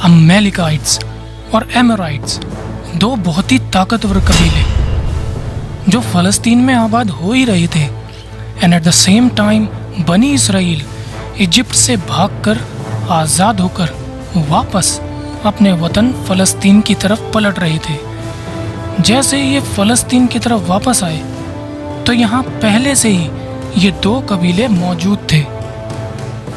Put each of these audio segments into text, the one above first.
अमेलिकाइट्स और एमोराइट्स, दो बहुत ही ताकतवर कबीले जो फ़लस्तीन में आबाद हो ही रहे थे। And at the same time बनी इसराइल इजिप्ट से भागकर आज़ाद होकर वापस अपने वतन फ़लस्तीन की तरफ पलट रहे थे। जैसे ये फ़लस्तीन की तरफ वापस आए तो यहाँ पहले से ही ये दो कबीले मौजूद थे।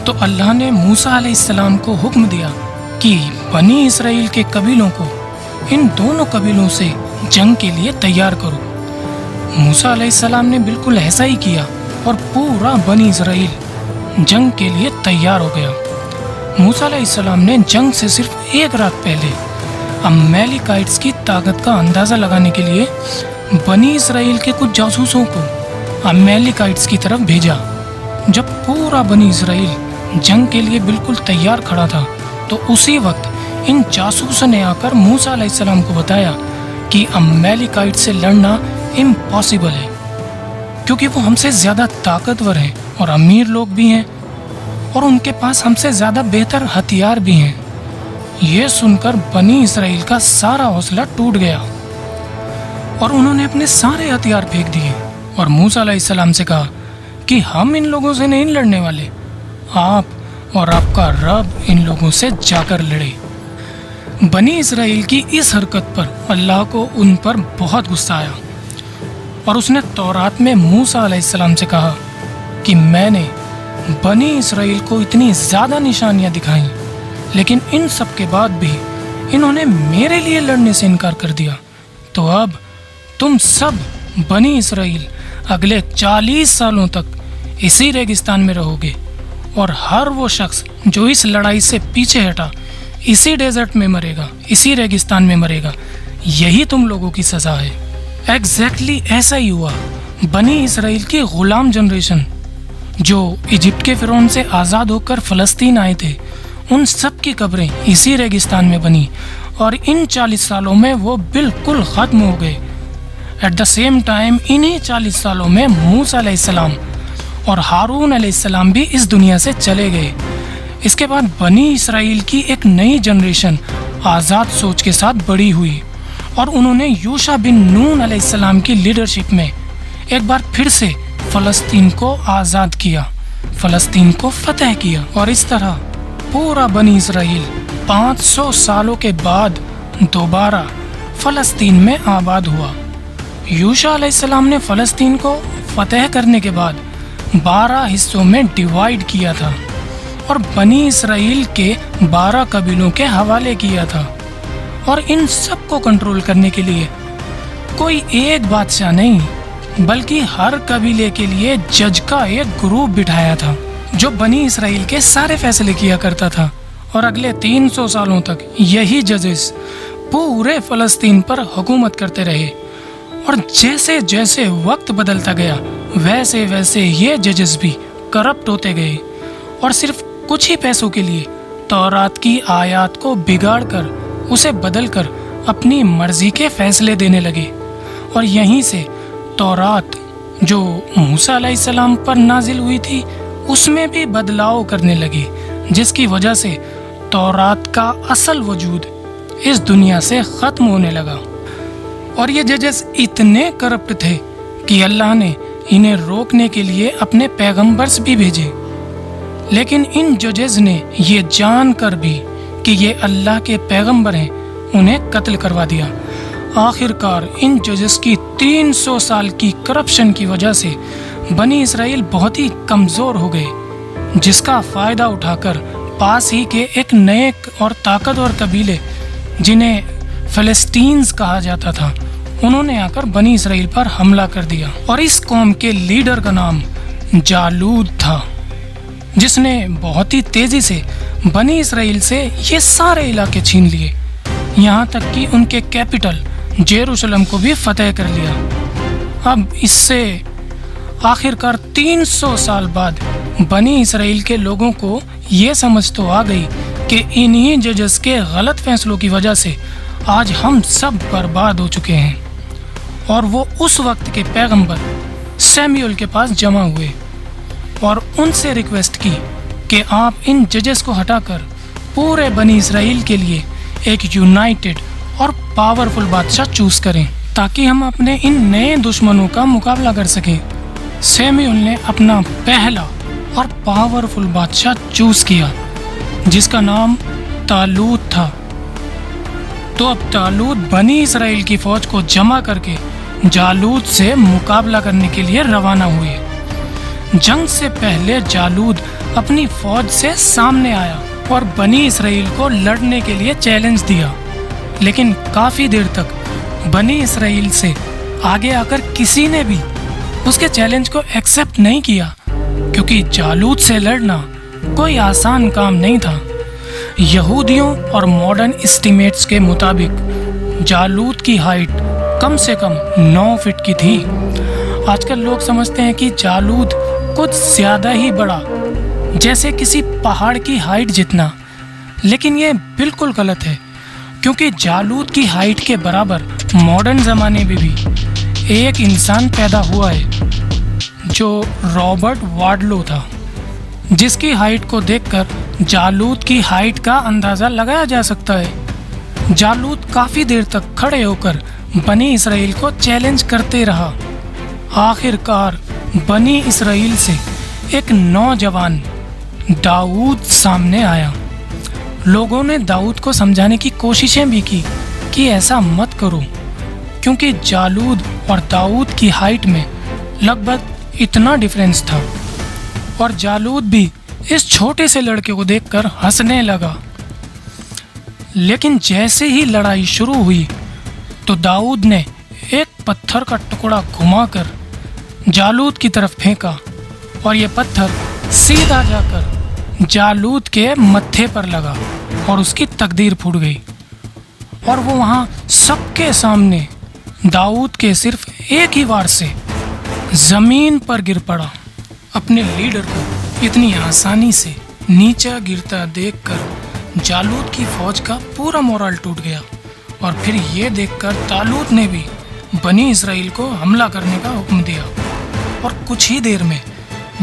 तो अल्लाह ने मूसा अलैहिस्सलाम को हुक्म दिया कि बनी इसराइल के कबीलों को इन दोनों कबीलों से जंग के लिए तैयार करो। मूसा अलैहिस्सलाम ने बिल्कुल ऐसा ही किया और पूरा बनी इसराइल जंग के लिए तैयार हो गया। मूसा अलैहिस्सलाम ने जंग से सिर्फ एक रात पहले अमेलिकाइट्स की ताकत का अंदाज़ा लगाने के लिए बनी इसराइल के कुछ जासूसों को अमेलिकाइट्स की तरफ भेजा। जब पूरा बनी इसराइल जंग के लिए बिल्कुल तैयार खड़ा था तो उसी वक्त इन जासूसों ने आकर मूसा अलैहिस्सलाम को बताया कि अमेलिकाइट से लड़ना इम्पॉसिबल है, क्योंकि वो हमसे ज़्यादा ताकतवर हैं और अमीर लोग भी हैं और उनके पास हमसे ज़्यादा बेहतर हथियार भी हैं। ये सुनकर बनी इसराइल का सारा हौसला टूट गया और उन्होंने अपने सारे हथियार फेंक दिए और मूसा अलैहिस्सलाम से कहा कि हम इन लोगों से नहीं लड़ने वाले, आप और आपका रब इन लोगों से जाकर लड़े। बनी इसराइल की इस हरकत पर अल्लाह को उन पर बहुत गुस्सा आया और उसने तौरात में मूसा अलैहिस्सलाम से कहा कि मैंने बनी इसराइल को इतनी ज़्यादा निशानियां दिखाई, लेकिन इन सब के बाद भी इन्होंने मेरे लिए लड़ने से इनकार कर दिया। तो अब तुम सब बनी इसराइल अगले 40 सालों तक इसी रेगिस्तान में रहोगे और हर वो शख्स जो इस लड़ाई से पीछे हटा इसी डेजर्ट में मरेगा, इसी रेगिस्तान में मरेगा। यही तुम लोगों की सज़ा है। एग्जैक्टली ऐसा ही हुआ। बनी इसराइल की ग़ुलाम जनरेशन जो इजिप्ट के फ़िरौन से आज़ाद होकर फ़लस्तीन आए थे, उन सब की कब्रें इसी रेगिस्तान में बनी और इन 40 सालों में वो बिल्कुल ख़त्म हो गए। एट द सेम टाइम इन्हीं 40 सालों में मूसा अलैहिस्सलाम और हारून अलैहिस्सलाम भी इस दुनिया से चले गए। इसके बाद बनी इसराइल की एक नई जनरेशन आज़ाद सोच के साथ बड़ी हुई और उन्होंने यूशा बिन नून अलैहिस्सलाम की लीडरशिप में एक बार फिर से फ़लस्तीन को आज़ाद किया, फ़लस्तीन को फतह किया और इस तरह पूरा बनी इसराइल 500 सालों के बाद दोबारा फ़लस्तीन में आबाद हुआ। यूशा अलैहिस्सलाम ने फ़लस्तीन को फतह करने के बाद 12 हिस्सों में डिवाइड किया था और बनी इसराइल के 12 कबीलों के हवाले किया था और इन सब को कंट्रोल करने के लिए कोई एक बादशाह नहीं बल्कि हर कबीले के लिए जज का एक ग्रुप बिठाया था जो बनी इसराइल के सारे फैसले किया करता था। और अगले 300 सालों तक यही जजेस पूरे फ़लस्तीन पर हुकूमत करते रहे और जैसे जैसे वक्त बदलता गया वैसे वैसे ये जजेस भी करप्ट होते गए और सिर्फ कुछ ही पैसों के लिए तौरात की आयत को बिगाड़ कर उसे बदल कर अपनी मर्जी के फैसले देने लगे। और यहीं से तौरात जो मूसा अलैहिस्सलाम पर नाजिल हुई थी उसमें भी बदलाव करने लगे, जिसकी वजह से तौरात का असल वजूद इस दुनिया से ख़त्म होने लगा। और ये जजेस इतने करप्ट थे कि अल्लाह ने इन्हें रोकने के लिए अपने पैगंबर्स भी भेजे, लेकिन इन जजेस ने ये जान कर भी कि ये अल्लाह के पैगंबर हैं उन्हें कत्ल करवा दिया। आखिरकार इन जजेस की 300 साल की करप्शन की वजह से बनी इसराइल बहुत ही कमज़ोर हो गए, जिसका फ़ायदा उठाकर पास ही के एक नए और ताकतवर कबीले जिन्हें फ़लस्तीन्स कहा जाता था, उन्होंने आकर बनी इसराइल पर हमला कर दिया। और इस कौम के लीडर का नाम जालूद था, जिसने बहुत ही तेज़ी से बनी इसराइल से ये सारे इलाके छीन लिए, यहाँ तक कि उनके कैपिटल जेरूशलम को भी फतह कर लिया। अब इससे आखिरकार 300 साल बाद बनी इसराइल के लोगों को ये समझ तो आ गई कि इन्हीं जजेस के गलत फैसलों की वजह से आज हम सब बर्बाद हो चुके हैं। और वो उस वक्त के पैगंबर सैमुएल के पास जमा हुए और उनसे रिक्वेस्ट की कि आप इन जजेस को हटाकर پورے بنی اسرائیل کے لیے ایک یونائٹڈ اور پاورفل بادشاہ چوز کریں تاکہ ہم اپنے ان نئے دشمنوں کا مقابلہ کر سکیں۔ سیمیول نے اپنا پہلا اور پاورفل بادشاہ چوز کیا جس کا نام طالوت تھا۔ تو اب طالوت بنی اسرائیل کی فوج کو جمع کر کے جالوت سے مقابلہ کرنے کے لیے روانہ ہوئے۔ جنگ سے پہلے جالوت اپنی فوج سے سامنے آیا اور بنی اسرائیل کو لڑنے کے لیے چیلنج دیا، لیکن کافی دیر تک بنی اسرائیل سے آگے آ کر کسی نے بھی اس کے چیلنج کو ایکسیپٹ نہیں کیا، کیونکہ جالوت سے لڑنا کوئی آسان کام نہیں تھا۔ یہودیوں اور ماڈرن اسٹیمیٹس کے مطابق جالوت کی ہائٹ کم سے کم 9 فٹ کی تھی۔ آج کل لوگ سمجھتے ہیں کہ جالوت کچھ زیادہ ہی بڑا، جیسے کسی پہاڑ کی ہائٹ جتنا، لیکن یہ بالکل غلط ہے، کیونکہ جالوت کی ہائٹ کے برابر ماڈرن زمانے میں بھی ایک انسان پیدا ہوا ہے جو رابرٹ وارڈلو تھا، جس کی ہائٹ کو دیکھ کر جالوت کی ہائٹ کا اندازہ لگایا جا سکتا ہے۔ جالوت کافی دیر تک کھڑے ہو کر بنی اسرائیل کو چیلنج کرتے رہا۔ آخر کار بنی اسرائیل سے ایک نوجوان داؤد سامنے آیا۔ لوگوں نے داؤد کو سمجھانے کی کوششیں بھی کی کہ ایسا مت کرو، کیونکہ جالوت اور داؤد کی ہائٹ میں لگ بھگ اتنا ڈیفرنس تھا، اور جالوت بھی اس چھوٹے سے لڑکے کو دیکھ کر ہنسنے لگا۔ لیکن جیسے ہی لڑائی شروع ہوئی تو داؤد نے ایک پتھر کا ٹکڑا گھما کر جالوت کی طرف پھینکا، اور یہ پتھر سیدھا جا کر جالوت کے متھے پر لگا اور اس کی تقدیر پھوٹ گئی، اور وہ وہاں سب کے سامنے داؤد کے صرف ایک ہی وار سے زمین پر گر پڑا۔ اپنے لیڈر کو اتنی آسانی سے نیچا گرتا دیکھ کر جالوت کی فوج کا پورا مورال ٹوٹ گیا، اور پھر یہ دیکھ کر طالوت نے بھی بنی اسرائیل کو حملہ کرنے کا حکم دیا، اور کچھ ہی دیر میں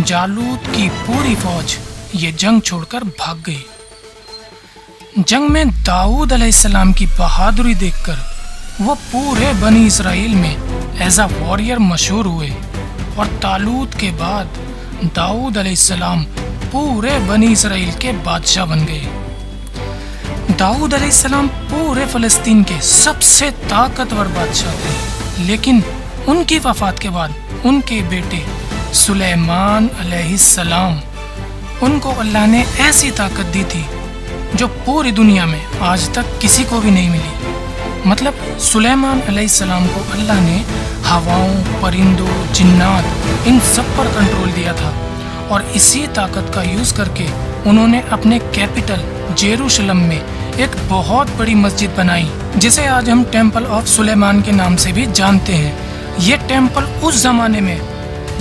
جالوت کی پوری فوج یہ جنگ چھوڑ کر بھاگ گئی۔ جنگ میں داؤد علیہ السلام کی بہادری دیکھ کر وہ پورے بنی اسرائیل میں ایز اے واریر مشہور ہوئے، اور طالوت کے بعد داؤد علیہ السلام پورے بنی اسرائیل کے بادشاہ بن گئے۔ داؤد علیہ السلام پورے فلسطین کے سب سے طاقتور بادشاہ تھے، لیکن ان کی وفات کے بعد ان کے بیٹے سلیمان علیہ السلام، ان کو اللہ نے ایسی طاقت دی تھی جو پوری دنیا میں آج تک کسی کو بھی نہیں ملی۔ مطلب سلیمان علیہ السلام کو اللہ نے ہواؤں، پرندوں، جنات، ان سب پر کنٹرول دیا تھا، اور اسی طاقت کا یوز کر کے انہوں نے اپنے کیپٹل یروشلم میں ایک بہت بڑی مسجد بنائی، جسے آج ہم ٹیمپل آف سلیمان کے نام سے بھی جانتے ہیں۔ یہ ٹیمپل اس زمانے میں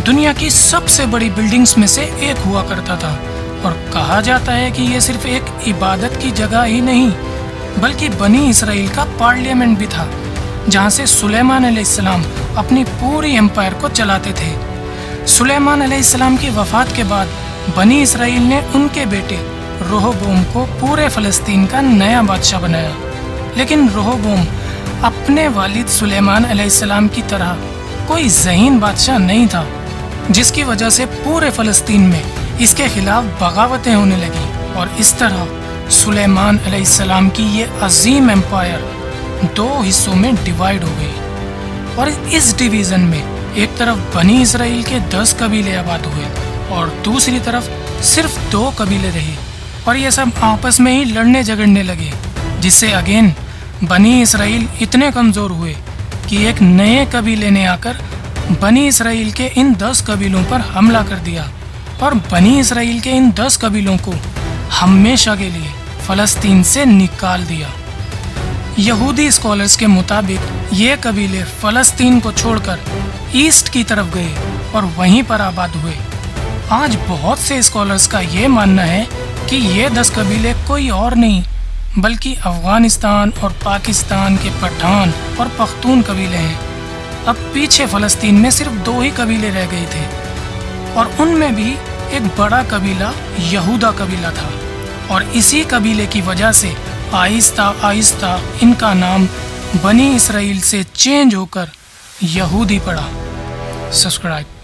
دنیا کی سب سے بڑی بلڈنگز میں سے ایک ہوا کرتا تھا، اور کہا جاتا ہے کہ یہ صرف ایک عبادت کی جگہ ہی نہیں بلکہ بنی اسرائیل کا پارلیمنٹ بھی تھا، جہاں سے سلیمان علیہ السلام اپنی پوری امپائر کو چلاتے تھے۔ سلیمان علیہ السلام کی وفات کے بعد بنی اسرائیل نے ان کے بیٹے رہوبوام کو پورے فلسطین کا نیا بادشاہ بنایا، لیکن رہوبوام اپنے والد سلیمان علیہ السلام کی طرح کوئی ذہین بادشاہ نہیں تھا، جس کی وجہ سے پورے فلسطین میں اس کے خلاف بغاوتیں ہونے لگیں، اور اس طرح سلیمان علیہ السلام کی یہ عظیم امپائر 2 حصوں میں ڈیوائیڈ ہو گئی، اور اس ڈویژن میں ایک طرف بنی اسرائیل کے 10 قبیلے آباد ہوئے اور دوسری طرف صرف 2 قبیلے رہے، اور یہ سب آپس میں ہی لڑنے جھگڑنے لگے، جس سے اگین بنی اسرائیل اتنے کمزور ہوئے کہ ایک نئے قبیلے نے آ کر بنی اسرائیل کے ان 10 قبیلوں پر حملہ کر دیا، اور بنی اسرائیل کے ان 10 قبیلوں کو ہمیشہ کے لیے فلسطین سے نکال دیا۔ یہودی اسکالرز کے مطابق یہ قبیلے فلسطین کو چھوڑ کر ایسٹ کی طرف گئے اور وہیں پر آباد ہوئے۔ آج بہت سے اسکالرز کا یہ ماننا ہے کہ یہ 10 قبیلے کوئی اور نہیں بلکہ افغانستان اور پاکستان کے پٹھان اور پختون قبیلے ہیں۔ اب پیچھے فلسطین میں صرف 2 ہی قبیلے رہ گئے تھے، اور ان میں بھی ایک بڑا قبیلہ یہودا قبیلہ تھا، اور اسی قبیلے کی وجہ سے آہستہ آہستہ ان کا نام بنی اسرائیل سے چینج ہو کر یہودی پڑا۔ سبسکرائب